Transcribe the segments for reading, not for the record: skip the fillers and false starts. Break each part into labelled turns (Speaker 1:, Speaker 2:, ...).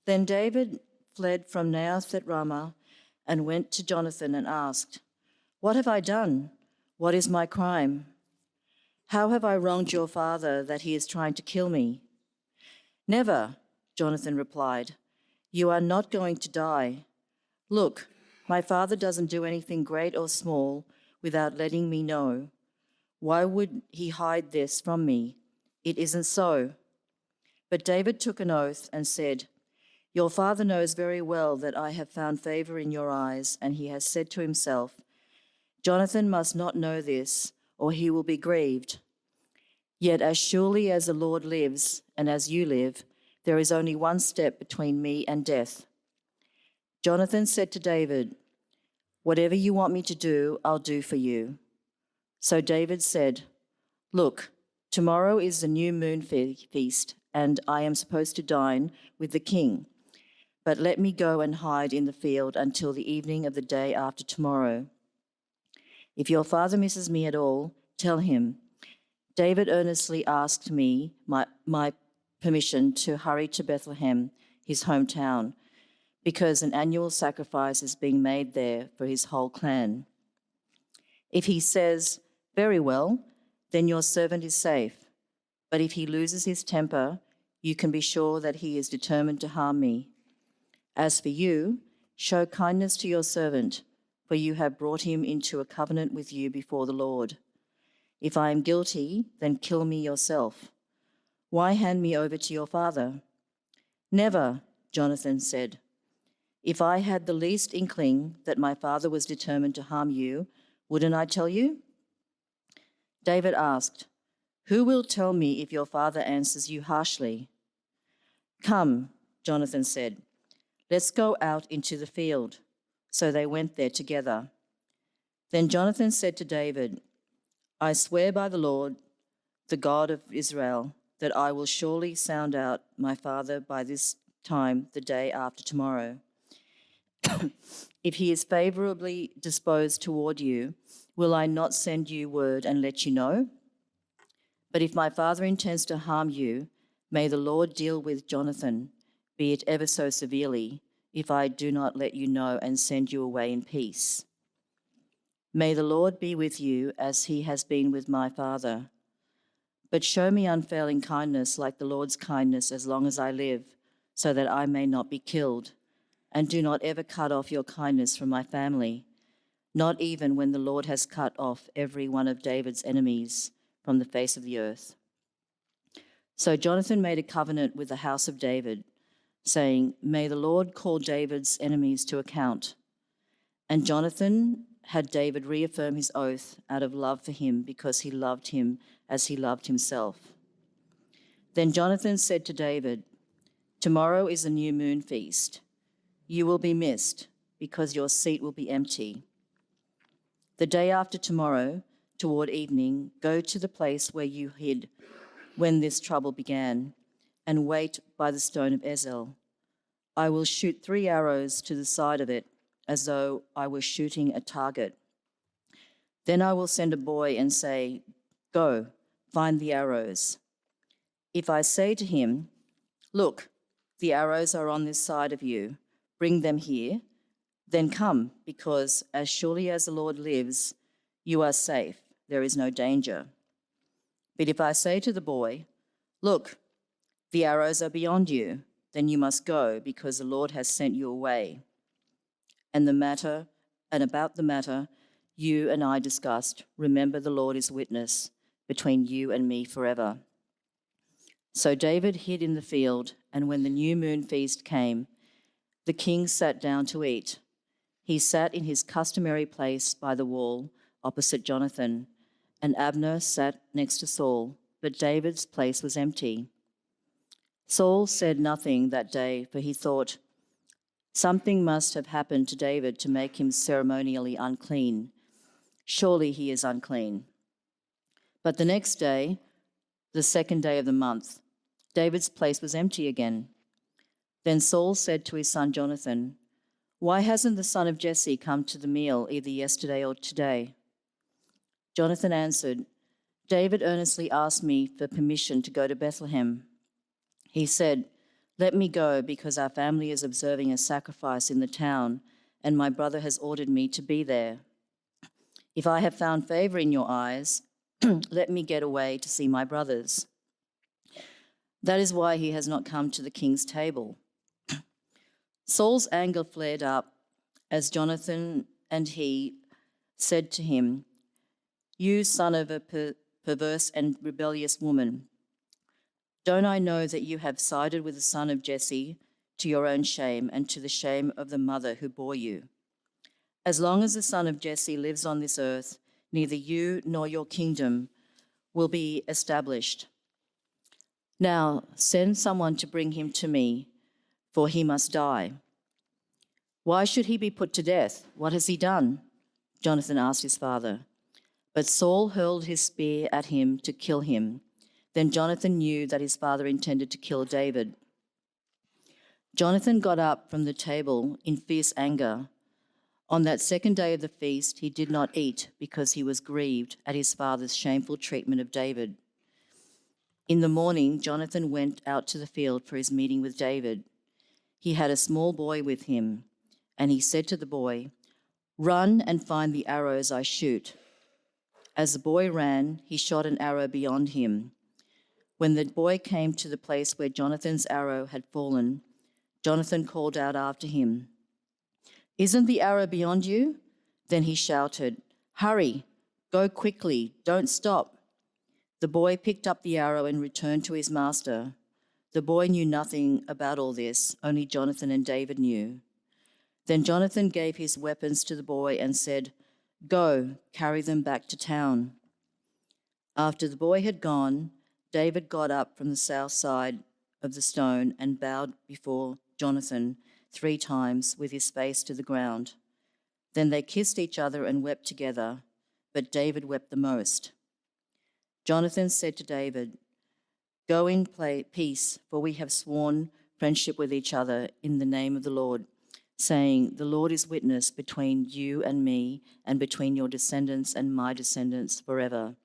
Speaker 1: Then David fled from Naioth at Ramah and went to Jonathan and asked, "What have I done? What is my crime? How have I wronged your father that he is trying to kill me?" "Never," Jonathan replied. "You are not going to die. Look, my father doesn't do anything great or small without letting me know. Why would he hide this from me? It isn't so." But David took an oath and said, "Your father knows very well that I have found favor in your eyes," and he has said to himself, "Jonathan must not know this, or he will be grieved. Yet as surely as the Lord lives and as you live, there is only one step between me and death." Jonathan said to David, "Whatever you want me to do, I'll do for you." So David said, "Look, tomorrow is the new moon feast, and I am supposed to dine with the king. But let me go and hide in the field until the evening of the day after tomorrow. If your father misses me at all, tell him, David earnestly asked me my permission to hurry to Bethlehem, his hometown, because an annual sacrifice is being made there for his whole clan. If he says, 'Very well,' then your servant is safe. But if he loses his temper, you can be sure that he is determined to harm me. As for you, show kindness to your servant, for you have brought him into a covenant with you before the Lord. If I am guilty, then kill me yourself. Why hand me over to your father?" "Never," Jonathan said. "If I had the least inkling that my father was determined to harm you, wouldn't I tell you?" David asked, "Who will tell me if your father answers you harshly?" "Come," Jonathan said, "let's go out into the field." So they went there together. Then Jonathan said to David, "I swear by the Lord, the God of Israel, that I will surely sound out my father by this time the day after tomorrow. If he is favorably disposed toward you, will I not send you word and let you know? But if my father intends to harm you, may the Lord deal with Jonathan, be it ever so severely, if I do not let you know and send you away in peace. May the Lord be with you as he has been with my father. But show me unfailing kindness like the Lord's kindness as long as I live, so that I may not be killed. And do not ever cut off your kindness from my family, not even when the Lord has cut off every one of David's enemies from the face of the earth." So Jonathan made a covenant with the house of David, saying, "May the Lord call David's enemies to account." And Jonathan had David reaffirm his oath out of love for him, because he loved him as he loved himself. Then Jonathan said to David, "Tomorrow is a new moon feast. You will be missed, because your seat will be empty. The day after tomorrow, toward evening, go to the place where you hid when this trouble began, and wait by the stone of Ezel. I will shoot 3 arrows to the side of it, as though I were shooting a target. Then I will send a boy and say, 'Go, find the arrows.' If I say to him, 'Look, the arrows are on this side of you, bring them here,' then come, because as surely as the Lord lives, you are safe, there is no danger. But if I say to the boy, 'Look, the arrows are beyond you,' then you must go, because the Lord has sent you away. And about the matter you and I discussed, remember the Lord is witness between you and me forever." So David hid in the field, and when the new moon feast came, the king sat down to eat. He sat in his customary place by the wall opposite Jonathan, and Abner sat next to Saul, but David's place was empty. Saul said nothing that day, for he thought, "Something must have happened to David to make him ceremonially unclean. Surely he is unclean." But the next day, the second day of the month, David's place was empty again. Then Saul said to his son Jonathan, "Why hasn't the son of Jesse come to the meal either yesterday or today?" Jonathan answered, "David earnestly asked me for permission to go to Bethlehem. He said, Let me go, because our family is observing a sacrifice in the town, and my brother has ordered me to be there. If I have found favor in your eyes, let me get away to see my brothers." That is why he has not come to the king's table. Saul's anger flared up as Jonathan and he said to him, "You son of a perverse and rebellious woman, don't I know that you have sided with the son of Jesse to your own shame and to the shame of the mother who bore you? As long as the son of Jesse lives on this earth, neither you nor your kingdom will be established. Now send someone to bring him to me, for he must die." "Why should he be put to death? What has he done?" Jonathan asked his father. But Saul hurled his spear at him to kill him. Then Jonathan knew that his father intended to kill David. Jonathan got up from the table in fierce anger. On that second day of the feast, he did not eat because he was grieved at his father's shameful treatment of David. In the morning, Jonathan went out to the field for his meeting with David. He had a small boy with him, and he said to the boy, "Run and find the arrows I shoot." As the boy ran, he shot an arrow beyond him. When the boy came to the place where Jonathan's arrow had fallen, Jonathan called out after him, "Isn't the arrow beyond you?" Then he shouted, "Hurry, go quickly, don't stop." The boy picked up the arrow and returned to his master. The boy knew nothing about all this, only Jonathan and David knew. Then Jonathan gave his weapons to the boy and said, "Go, carry them back to town." After the boy had gone, David got up from the south side of the stone and bowed before Jonathan 3 times with his face to the ground. Then they kissed each other and wept together, but David wept the most. Jonathan said to David, "Go in peace, for we have sworn friendship with each other in the name of the Lord, saying, 'The Lord is witness between you and me, and between your descendants and my descendants forever.'"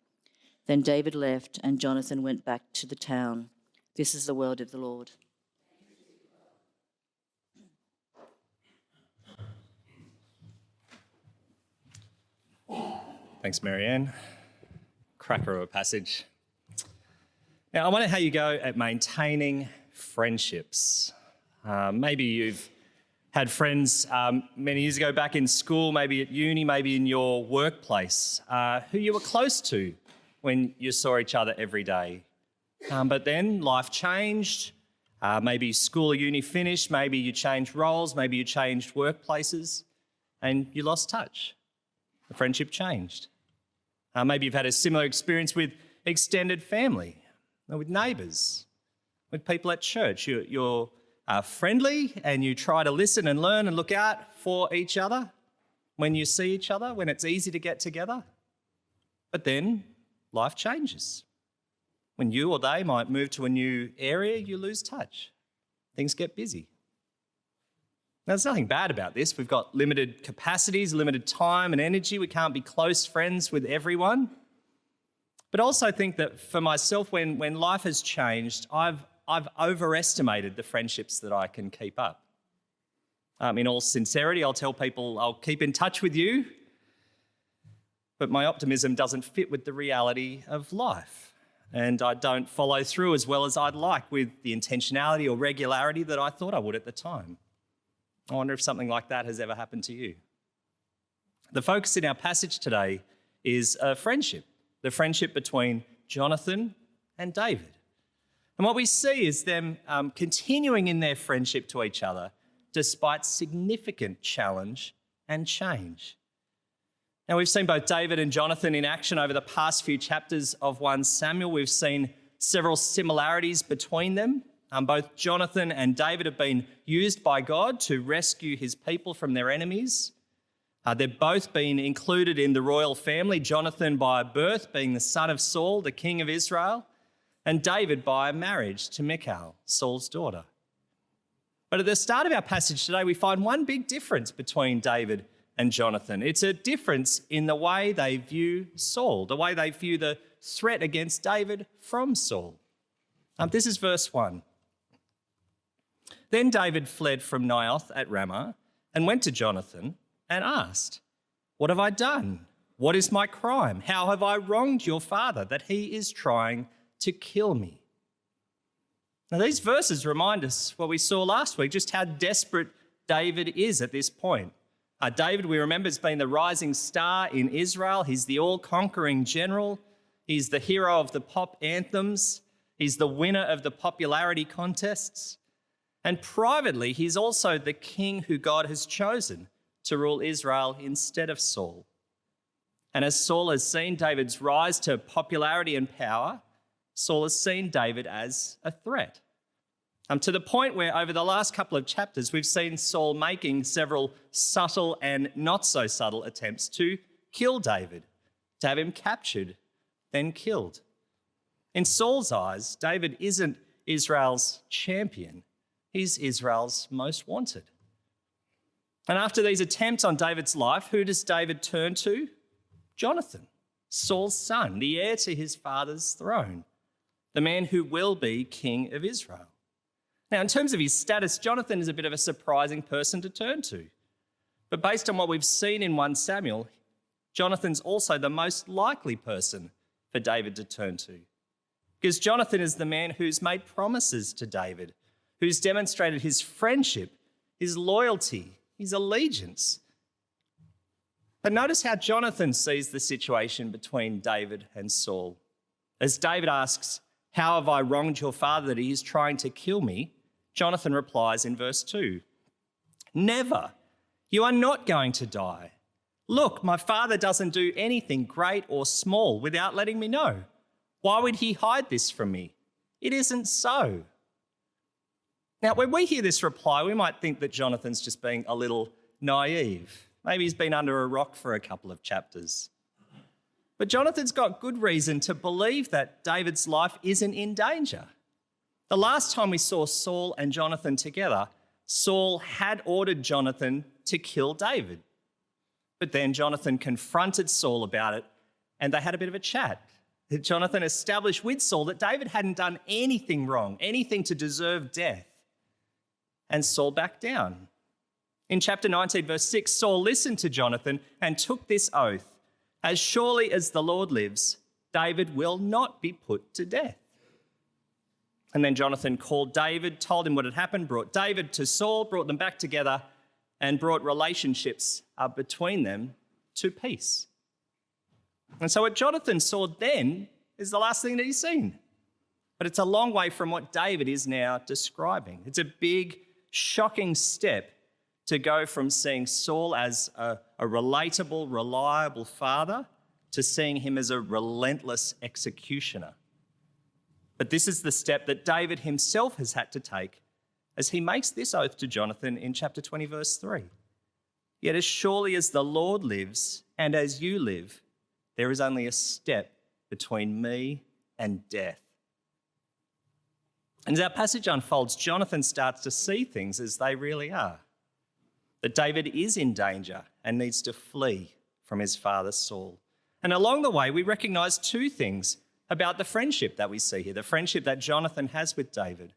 Speaker 1: Then David left, and Jonathan went back to the town. This is the word of the Lord.
Speaker 2: Thanks, Marianne. Cracker of a passage. Now, I wonder how you go at maintaining friendships. Maybe you've had friends many years ago back in school, maybe at uni, maybe in your workplace, who you were close to when you saw each other every day. But then life changed. Maybe school or uni finished, maybe you changed roles, maybe you changed workplaces, and you lost touch. The friendship changed. Maybe you've had a similar experience with extended family, or with neighbours, with people at church. You're friendly and you try to listen and learn and look out for each other when you see each other, when it's easy to get together. But then life changes. When you or they might move to a new area, you lose touch. Things get busy. Now, there's nothing bad about this. We've got limited capacities, limited time and energy. We can't be close friends with everyone. But I also think that for myself, when life has changed, I've overestimated the friendships that I can keep up. In all sincerity, I'll tell people I'll keep in touch with you, but my optimism doesn't fit with the reality of life. And I don't follow through as well as I'd like with the intentionality or regularity that I thought I would at the time. I wonder if something like that has ever happened to you. The focus in our passage today is a friendship, the friendship between Jonathan and David. And what we see is them continuing in their friendship to each other despite significant challenge and change. Now, we've seen both David and Jonathan in action over the past few chapters of 1 Samuel. We've seen several similarities between them. Both Jonathan and David have been used by God to rescue his people from their enemies. They've both been included in the royal family, Jonathan by birth, being the son of Saul, the king of Israel, and David by marriage to Michal, Saul's daughter. But at the start of our passage today, we find one big difference between David and Jonathan. It's a difference in the way they view Saul, the way they view the threat against David from Saul. This is verse 1. Then David fled from Naioth at Ramah and went to Jonathan and asked, "What have I done? What is my crime? How have I wronged your father that he is trying to kill me?" Now, these verses remind us what we saw last week, just how desperate David is at this point. David, we remember, has been the rising star in Israel. He's the all-conquering general. He's the hero of the pop anthems. He's the winner of the popularity contests. And privately, he's also the king who God has chosen to rule Israel instead of Saul. And as Saul has seen David's rise to popularity and power, Saul has seen David as a threat. To the point where over the last couple of chapters, we've seen Saul making several subtle and not so subtle attempts to kill David, to have him captured, then killed. In Saul's eyes, David isn't Israel's champion. He's Israel's most wanted. And after these attempts on David's life, who does David turn to? Jonathan, Saul's son, the heir to his father's throne, the man who will be king of Israel. Now, in terms of his status, Jonathan is a bit of a surprising person to turn to. But based on what we've seen in 1 Samuel, Jonathan's also the most likely person for David to turn to. Because Jonathan is the man who's made promises to David, who's demonstrated his friendship, his loyalty, his allegiance. But notice how Jonathan sees the situation between David and Saul. As David asks, "How have I wronged your father that he is trying to kill me?" Jonathan replies in verse 2, "Never. You are not going to die. Look, my father doesn't do anything great or small without letting me know. Why would he hide this from me? It isn't so." Now, when we hear this reply, we might think that Jonathan's just being a little naive. Maybe he's been under a rock for a couple of chapters. But Jonathan's got good reason to believe that David's life isn't in danger. The last time we saw Saul and Jonathan together, Saul had ordered Jonathan to kill David. But then Jonathan confronted Saul about it, and they had a bit of a chat. Jonathan established with Saul that David hadn't done anything wrong, anything to deserve death. And Saul backed down. In chapter 19, verse 6, Saul listened to Jonathan and took this oath: "As surely as the Lord lives, David will not be put to death." And then Jonathan called David, told him what had happened, brought David to Saul, brought them back together, and brought relationships between them to peace. And so what Jonathan saw then is the last thing that he's seen. But it's a long way from what David is now describing. It's a big, shocking step to go from seeing Saul as a relatable, reliable father to seeing him as a relentless executioner. But this is the step that David himself has had to take as he makes this oath to Jonathan in chapter 20, verse 3. "Yet as surely as the Lord lives and as you live, there is only a step between me and death." And as our passage unfolds, Jonathan starts to see things as they really are. That David is in danger and needs to flee from his father Saul. And along the way, we recognise two things about the friendship that we see here, the friendship that Jonathan has with David.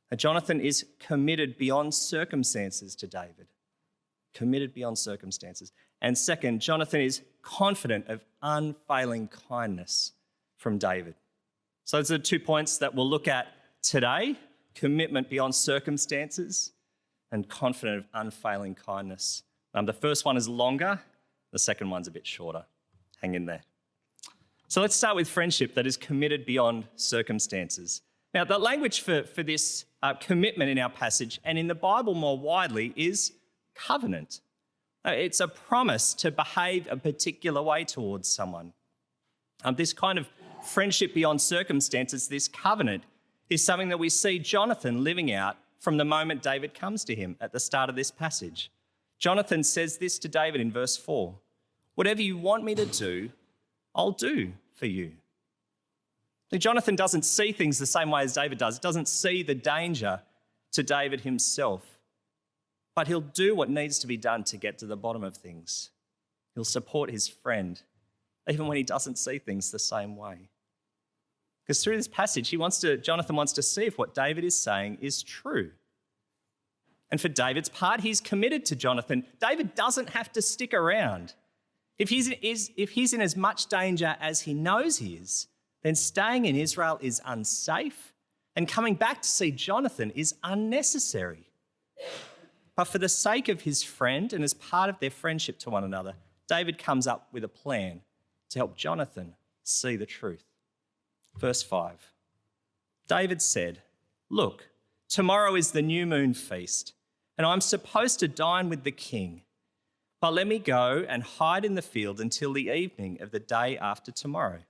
Speaker 2: That Jonathan is committed beyond circumstances to David. Committed beyond circumstances. And second, Jonathan is confident of unfailing kindness from David. So those are the 2 points that we'll look at today: commitment beyond circumstances and confident of unfailing kindness. The first one is longer, the second one's a bit shorter. Hang in there. So let's start with friendship that is committed beyond circumstances. Now, the language for this commitment in our passage and in the Bible more widely is covenant. It's a promise to behave a particular way towards someone. This kind of friendship beyond circumstances, this covenant, is something that we see Jonathan living out from the moment David comes to him at the start of this passage. Jonathan says this to David in verse 4: "Whatever you want me to do, I'll do for you." Now, Jonathan doesn't see things the same way as David does. Doesn't see the danger to David himself. But he'll do what needs to be done to get to the bottom of things. He'll support his friend, even when he doesn't see things the same way. Because through this passage, Jonathan wants to see if what David is saying is true. And for David's part, he's committed to Jonathan. David doesn't have to stick around. If he's in as much danger as he knows he is, then staying in Israel is unsafe, and coming back to see Jonathan is unnecessary. But for the sake of his friend and as part of their friendship to one another, David comes up with a plan to help Jonathan see the truth. Verse 5, David said, "Look, tomorrow is the new moon feast, and I'm supposed to dine with the king. But let me go and hide in the field until the evening of the day after tomorrow.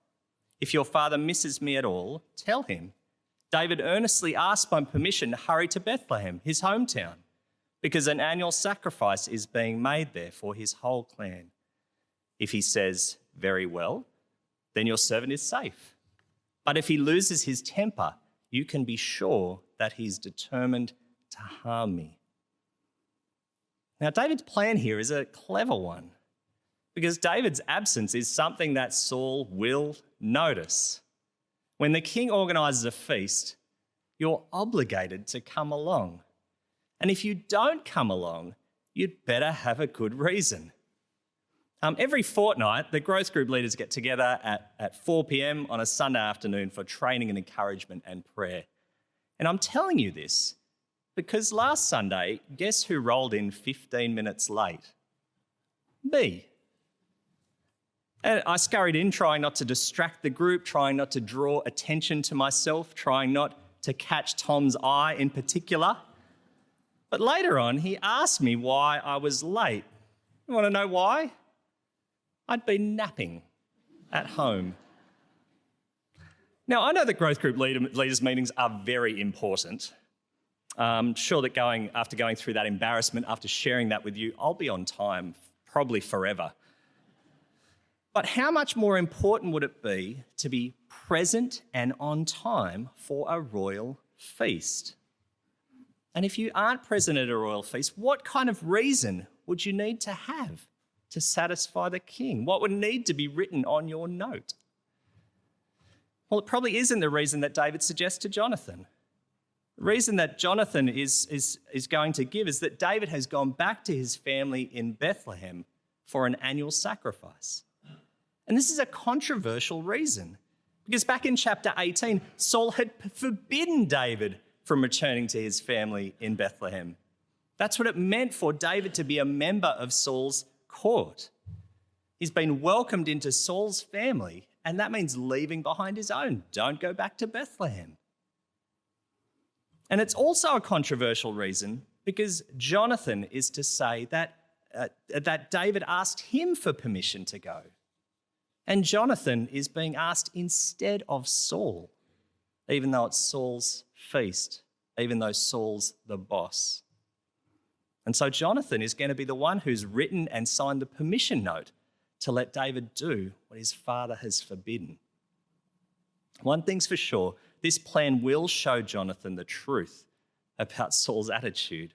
Speaker 2: If your father misses me at all, tell him. David earnestly asked my permission to hurry to Bethlehem, his hometown, because an annual sacrifice is being made there for his whole clan. If he says, 'Very well,' then your servant is safe. But if he loses his temper, you can be sure that he's determined to harm me." Now, David's plan here is a clever one, because David's absence is something that Saul will notice. When the king organises a feast, you're obligated to come along. And if you don't come along, you'd better have a good reason. Every fortnight, the growth group leaders get together at 4 p.m. on a Sunday afternoon for training and encouragement and prayer. And I'm telling you this because last Sunday, guess who rolled in 15 minutes late? Me. And I scurried in, trying not to distract the group, trying not to draw attention to myself, trying not to catch Tom's eye in particular. But later on, he asked me why I was late. You want to know why? I'd been napping at home. Now, I know that growth group leaders meetings are very important. I'm sure that after going through that embarrassment, after sharing that with you, I'll be on time, probably forever. But how much more important would it be to be present and on time for a royal feast? And if you aren't present at a royal feast, what kind of reason would you need to have to satisfy the king? What would need to be written on your note? Well, it probably isn't the reason that David suggests to Jonathan. The reason that Jonathan is going to give is that David has gone back to his family in Bethlehem for an annual sacrifice. And this is a controversial reason, because back in chapter 18, Saul had forbidden David from returning to his family in Bethlehem. That's what it meant for David to be a member of Saul's court. He's been welcomed into Saul's family, and that means leaving behind his own. Don't go back to Bethlehem. And it's also a controversial reason because Jonathan is to say that David asked him for permission to go. And Jonathan is being asked instead of Saul, even though it's Saul's feast, even though Saul's the boss. And so Jonathan is going to be the one who's written and signed the permission note to let David do what his father has forbidden. One thing's for sure, this plan will show Jonathan the truth about Saul's attitude.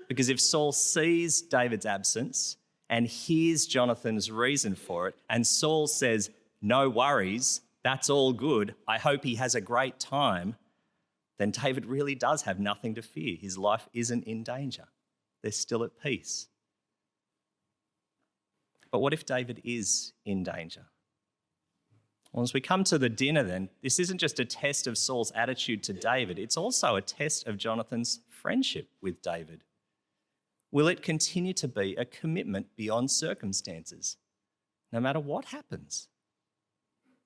Speaker 2: Because if Saul sees David's absence and hears Jonathan's reason for it, and Saul says, "No worries, that's all good, I hope he has a great time," then David really does have nothing to fear. His life isn't in danger. They're still at peace. But what if David is in danger? Well, as we come to the dinner then, this isn't just a test of Saul's attitude to David, it's also a test of Jonathan's friendship with David. Will it continue to be a commitment beyond circumstances, no matter what happens?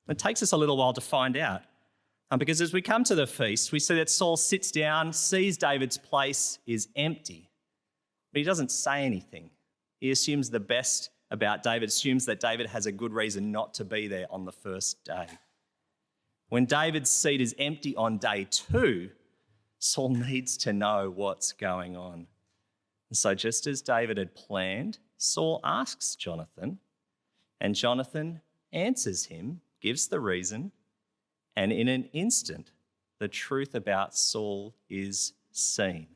Speaker 2: It takes us a little while to find out, because as we come to the feast, we see that Saul sits down, sees David's place is empty, but he doesn't say anything. He assumes the best about David, assumes that David has a good reason not to be there on the first day. When David's seat is empty on day 2, Saul needs to know what's going on. And so just as David had planned, Saul asks Jonathan, and Jonathan answers him, gives the reason, and in an instant, the truth about Saul is seen.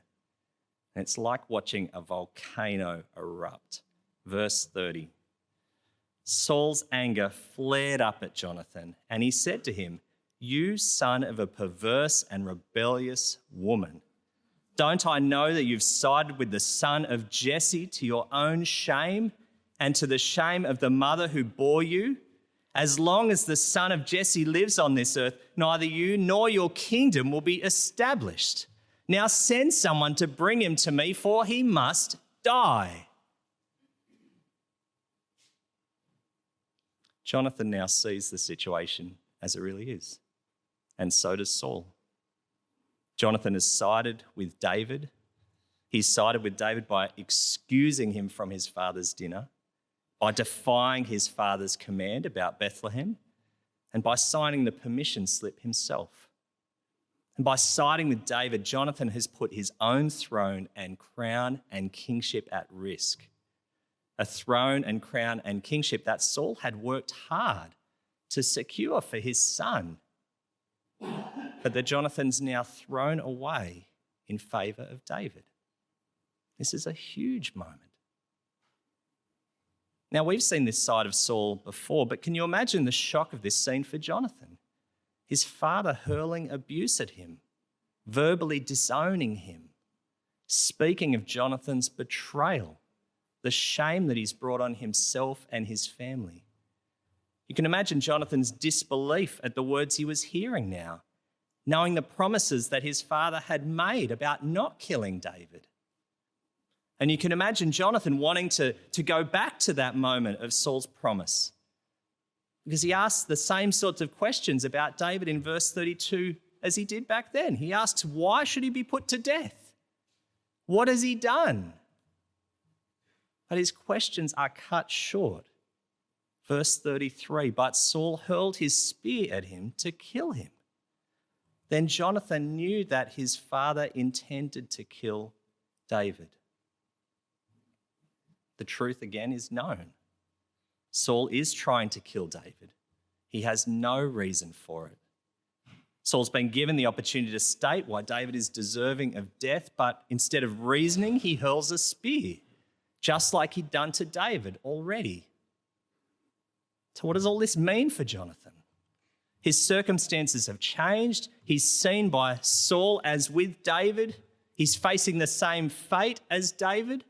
Speaker 2: And it's like watching a volcano erupt. Verse 30. Saul's anger flared up at Jonathan, and he said to him, "You son of a perverse and rebellious woman, Don't I know that you've sided with the son of Jesse to your own shame and to the shame of the mother who bore you? As long as the son of Jesse lives on this earth, neither you nor your kingdom will be established. Now send someone to bring him to me, for he must die." Jonathan now sees the situation as it really is, and so does Saul. Jonathan has sided with David. He's sided with David by excusing him from his father's dinner, by defying his father's command about Bethlehem, and by signing the permission slip himself. And by siding with David, Jonathan has put his own throne and crown and kingship at risk. A throne and crown and kingship that Saul had worked hard to secure for his son, but that Jonathan's now thrown away in favour of David. This is a huge moment. Now, we've seen this side of Saul before, but can you imagine the shock of this scene for Jonathan? His father hurling abuse at him, verbally disowning him, speaking of Jonathan's betrayal, the shame that he's brought on himself and his family. You can imagine Jonathan's disbelief at the words he was hearing now, knowing the promises that his father had made about not killing David. And you can imagine Jonathan wanting to go back to that moment of Saul's promise, because he asks the same sorts of questions about David in verse 32 as he did back then. He asks, why should he be put to death? What has he done? But his questions are cut short. Verse 33, but Saul hurled his spear at him to kill him. Then Jonathan knew that his father intended to kill David. The truth again is known. Saul is trying to kill David. He has no reason for it. Saul's been given the opportunity to state why David is deserving of death, but instead of reasoning, he hurls a spear, just like he'd done to David already. So what does all this mean for Jonathan? His circumstances have changed. He's seen by Saul as with David. He's facing the same fate as David.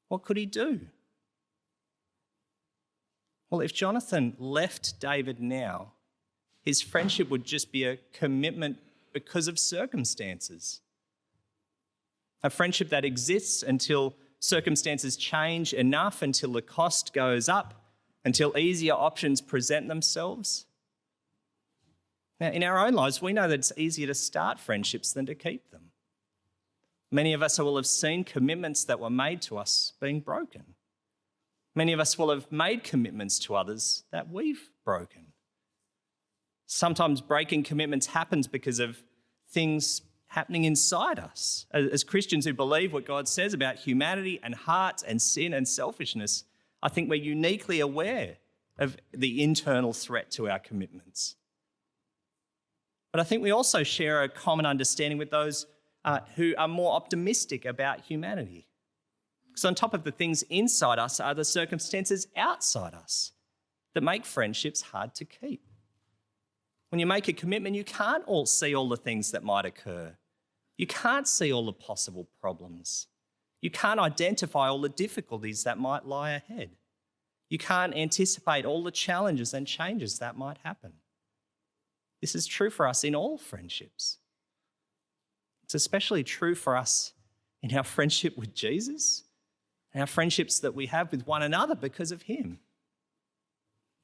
Speaker 2: What could he do? Well, if Jonathan left David now, his friendship would just be a commitment because of circumstances. A friendship that exists until circumstances change enough, until the cost goes up, until easier options present themselves. Now, in our own lives, we know that it's easier to start friendships than to keep them. Many of us will have seen commitments that were made to us being broken. Many of us will have made commitments to others that we've broken. Sometimes breaking commitments happens because of things happening inside us. As Christians who believe what God says about humanity and hearts and sin and selfishness, I think we're uniquely aware of the internal threat to our commitments. But I think we also share a common understanding with those who are more optimistic about humanity. Because on top of the things inside us are the circumstances outside us that make friendships hard to keep. When you make a commitment, you can't see all the things that might occur. You can't see all the possible problems. You can't identify all the difficulties that might lie ahead. You can't anticipate all the challenges and changes that might happen. This is true for us in all friendships. It's especially true for us in our friendship with Jesus and our friendships that we have with one another because of him.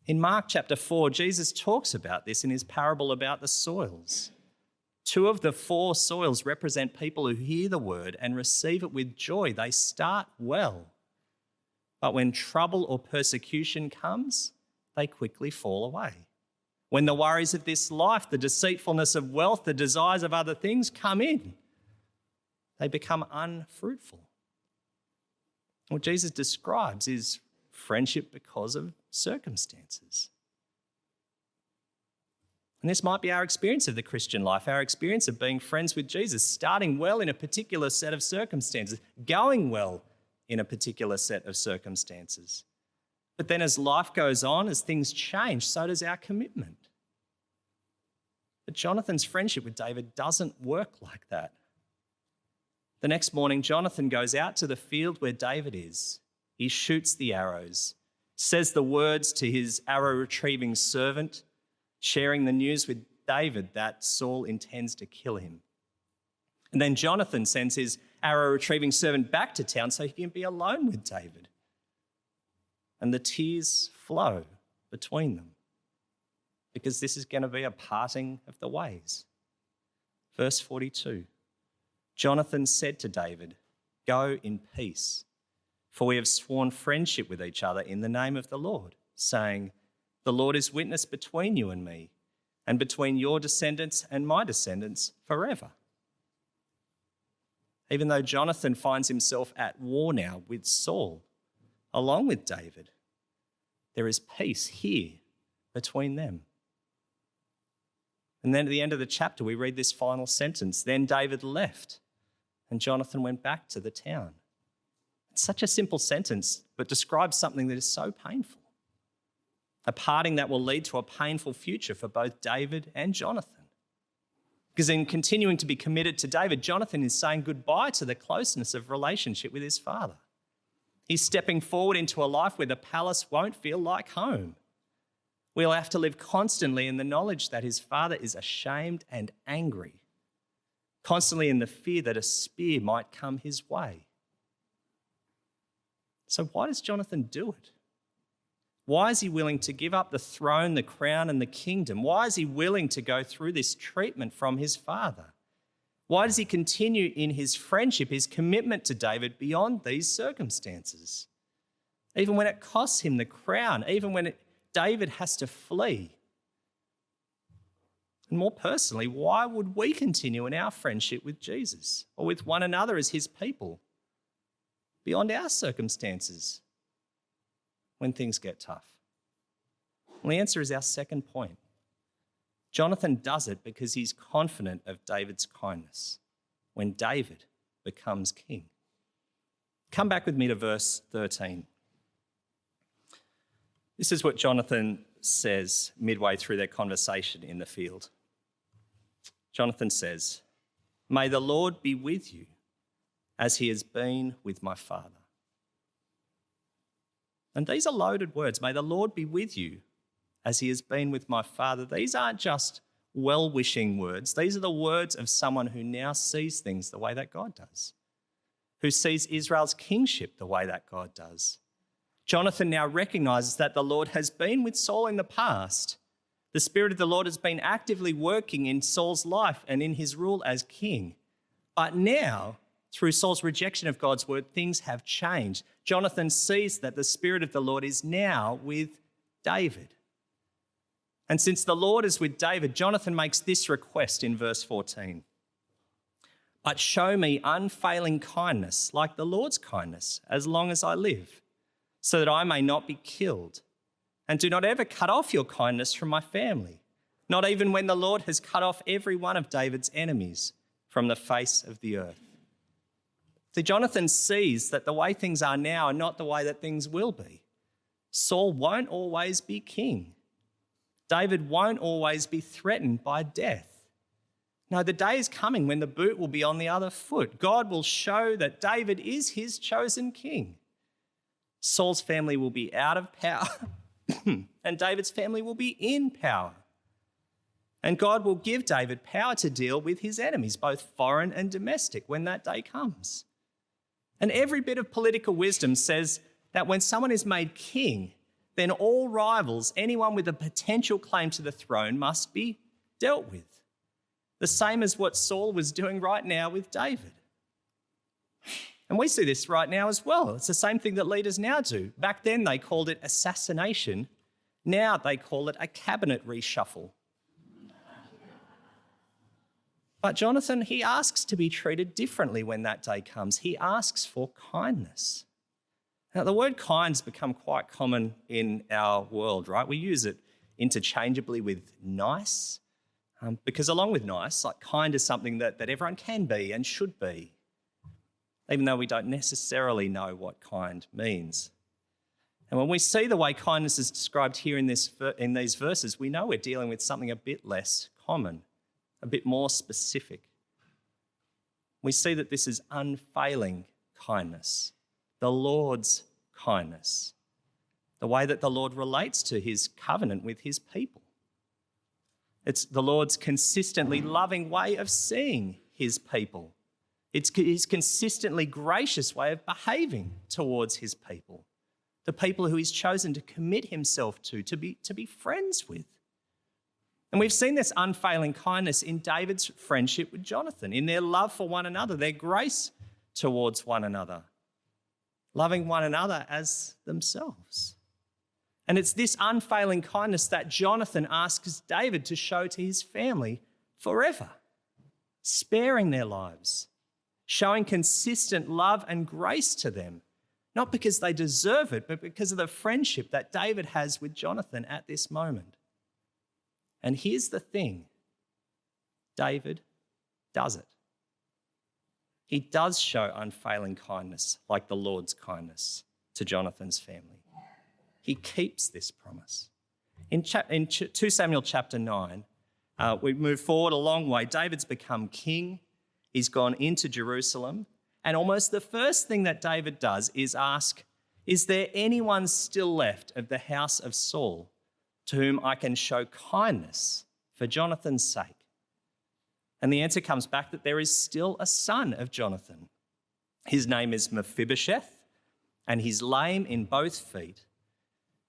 Speaker 2: In Mark chapter 4, Jesus talks about this in his parable about the soils. 2 of the 4 soils represent people who hear the word and receive it with joy. They start well. But when trouble or persecution comes, they quickly fall away. When the worries of this life, the deceitfulness of wealth, the desires of other things come in, they become unfruitful. What Jesus describes is friendship because of circumstances. And this might be our experience of the Christian life, our experience of being friends with Jesus, starting well in a particular set of circumstances, going well in a particular set of circumstances. But then as life goes on, as things change, so does our commitment. But Jonathan's friendship with David doesn't work like that. The next morning, Jonathan goes out to the field where David is. He shoots the arrows, says the words to his arrow-retrieving servant, sharing the news with David that Saul intends to kill him. And then Jonathan sends his arrow-retrieving servant back to town so he can be alone with David. And the tears flow between them because this is going to be a parting of the ways. Verse 42, Jonathan said to David, "Go in peace, for we have sworn friendship with each other in the name of the Lord, saying, 'The Lord is witness between you and me, and between your descendants and my descendants forever.'" Even though Jonathan finds himself at war now with Saul, along with David, there is peace here between them. And then at the end of the chapter, we read this final sentence, "Then David left, and Jonathan went back to the town." It's such a simple sentence, but describes something that is so painful. A parting that will lead to a painful future for both David and Jonathan. Because in continuing to be committed to David, Jonathan is saying goodbye to the closeness of relationship with his father. He's stepping forward into a life where the palace won't feel like home. We'll have to live constantly in the knowledge that his father is ashamed and angry, constantly in the fear that a spear might come his way. So why does Jonathan do it? Why is he willing to give up the throne, the crown, and the kingdom? Why is he willing to go through this treatment from his father? Why does he continue in his friendship, his commitment to David beyond these circumstances? Even when it costs him the crown, even when David has to flee. And more personally, why would we continue in our friendship with Jesus or with one another as his people beyond our circumstances when things get tough? Well, the answer is our second point. Jonathan does it because he's confident of David's kindness when David becomes king. Come back with me to verse 13. This is what Jonathan says midway through their conversation in the field. Jonathan says, "May the Lord be with you as he has been with my father." And these are loaded words. May the Lord be with you as he has been with my father. These aren't just well-wishing words. These are the words of someone who now sees things the way that God does, who sees Israel's kingship the way that God does. Jonathan now recognises that the Lord has been with Saul in the past. The Spirit of the Lord has been actively working in Saul's life and in his rule as king. But now, through Saul's rejection of God's word, things have changed. Jonathan sees that the Spirit of the Lord is now with David. And since the Lord is with David, Jonathan makes this request in verse 14. "But show me unfailing kindness, like the Lord's kindness, as long as I live, so that I may not be killed. And do not ever cut off your kindness from my family, not even when the Lord has cut off every one of David's enemies from the face of the earth." See, Jonathan sees that the way things are now are not the way that things will be. Saul won't always be king. David won't always be threatened by death. No, the day is coming when the boot will be on the other foot. God will show that David is his chosen king. Saul's family will be out of power and David's family will be in power. And God will give David power to deal with his enemies, both foreign and domestic, when that day comes. And every bit of political wisdom says that when someone is made king, then all rivals, anyone with a potential claim to the throne, must be dealt with. The same as what Saul was doing right now with David. And we see this right now as well. It's the same thing that leaders now do. Back then they called it assassination. Now they call it a cabinet reshuffle. But Jonathan, he asks to be treated differently when that day comes. He asks for kindness. Now, the word kind has become quite common in our world, right? We use it interchangeably with nice, because along with nice, like kind is something that everyone can be and should be, even though we don't necessarily know what kind means. And when we see the way kindness is described here in these verses, we know we're dealing with something a bit less common, a bit more specific. we see that this is unfailing kindness, the Lord's kindness, the way that the Lord relates to his covenant with his people. It's the Lord's consistently loving way of seeing his people. It's his consistently gracious way of behaving towards his people, the people who he's chosen to commit himself to be friends with. And we've seen this unfailing kindness in David's friendship with Jonathan, in their love for one another, their grace towards one another, loving one another as themselves. And it's this unfailing kindness that Jonathan asks David to show to his family forever, sparing their lives, showing consistent love and grace to them, not because they deserve it, but because of the friendship that David has with Jonathan at this moment. And here's the thing, David does it. He does show unfailing kindness like the Lord's kindness to Jonathan's family. He keeps this promise. In 2 Samuel chapter 9, we move forward a long way. David's become king. He's gone into Jerusalem. And almost the first thing that David does is ask, is there anyone still left of the house of Saul to whom I can show kindness for Jonathan's sake? And the answer comes back that there is still a son of Jonathan. His name is Mephibosheth, and he's lame in both feet.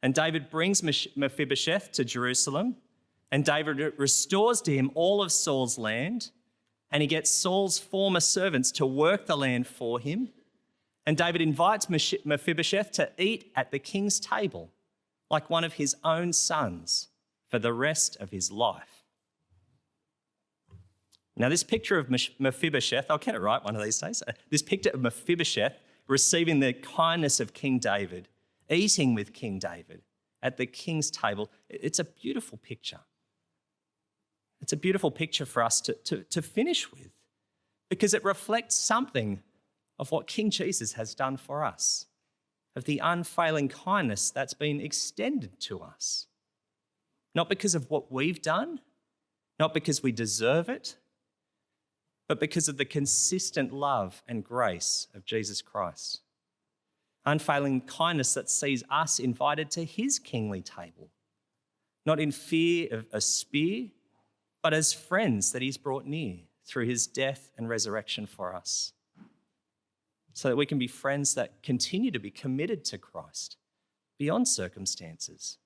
Speaker 2: And David brings Mephibosheth to Jerusalem, and David restores to him all of Saul's land, and he gets Saul's former servants to work the land for him. And David invites Mephibosheth to eat at the king's table like one of his own sons for the rest of his life. Now, this picture of Mephibosheth, I'll get it right one of these days. This picture of Mephibosheth receiving the kindness of King David, eating with King David at the king's table, it's a beautiful picture. It's a beautiful picture for us to finish with, because it reflects something of what King Jesus has done for us, of the unfailing kindness that's been extended to us. Not because of what we've done, not because we deserve it, but because of the consistent love and grace of Jesus Christ. Unfailing kindness that sees us invited to his kingly table, not in fear of a spear, but as friends that he's brought near through his death and resurrection for us, so that we can be friends that continue to be committed to Christ beyond circumstances,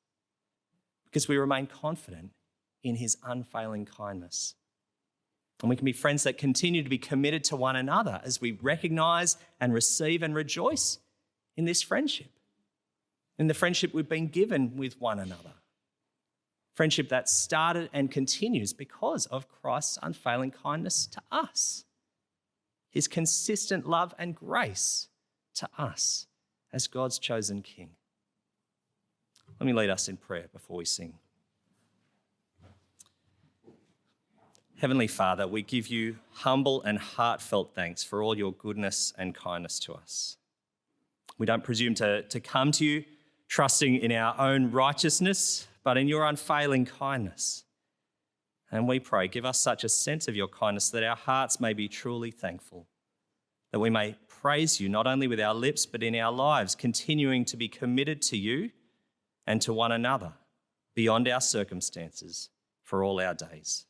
Speaker 2: because we remain confident in his unfailing kindness. And we can be friends that continue to be committed to one another as we recognise and receive and rejoice in this friendship, in the friendship we've been given with one another. Friendship that started and continues because of Christ's unfailing kindness to us, his consistent love and grace to us as God's chosen King. Let me lead us in prayer before we sing. Heavenly Father, we give you humble and heartfelt thanks for all your goodness and kindness to us. We don't presume to come to you trusting in our own righteousness, but in your unfailing kindness. And we pray, give us such a sense of your kindness that our hearts may be truly thankful, that we may praise you not only with our lips, but in our lives, continuing to be committed to you and to one another beyond our circumstances for all our days.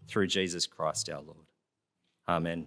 Speaker 2: Through Jesus Christ our Lord. Amen.